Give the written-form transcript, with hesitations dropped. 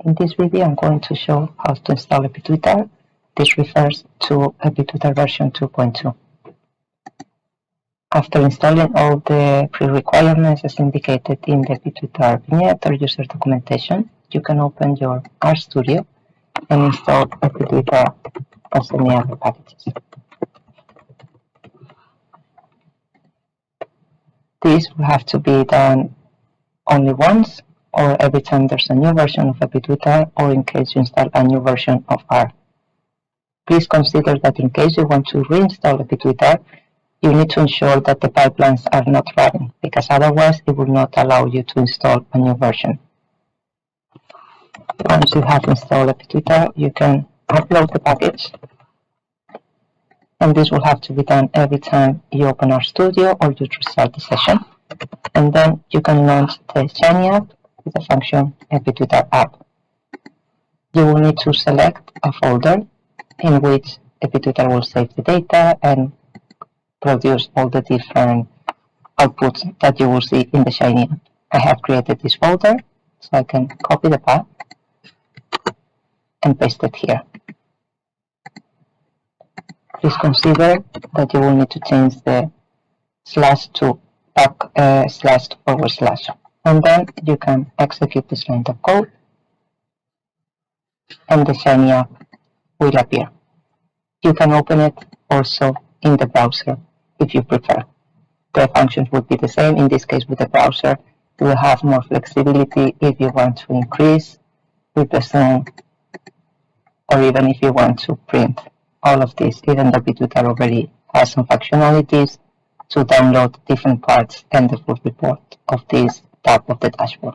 In this video, I'm going to show how to install epitweetr. This refers to epitweetr version 2.2. After installing all the pre-requirements as indicated in the epitweetr vignette or user documentation, you can open your RStudio and install epitweetr as any other packages. This will have to be done only once, or every time there's a new version of epitweetr, or in case you install a new version of R. Please consider that in case you want to reinstall epitweetr, you need to ensure that the pipelines are not running, because otherwise it will not allow you to install a new version. Once you have installed epitweetr, you can upload the package, and this will have to be done every time you open RStudio or you restart the session. And then you can launch the Shiny app with the function epitweetr app. You will need to select a folder in which epitweetr will save the data and produce all the different outputs that you will see in the Shiny app. I have created this folder, so I can copy the path and paste it here. Please consider that you will need to change the slash to // and then you can execute this line of code and the Shiny app will appear. You can open it also in the browser if you prefer. The functions would be the same. In this case, with the browser, you will have more flexibility if you want to increase, represent, or even if you want to print all of this. Even the epitweetr already has some functionalities to download different parts and the full report of this tab of the dashboard.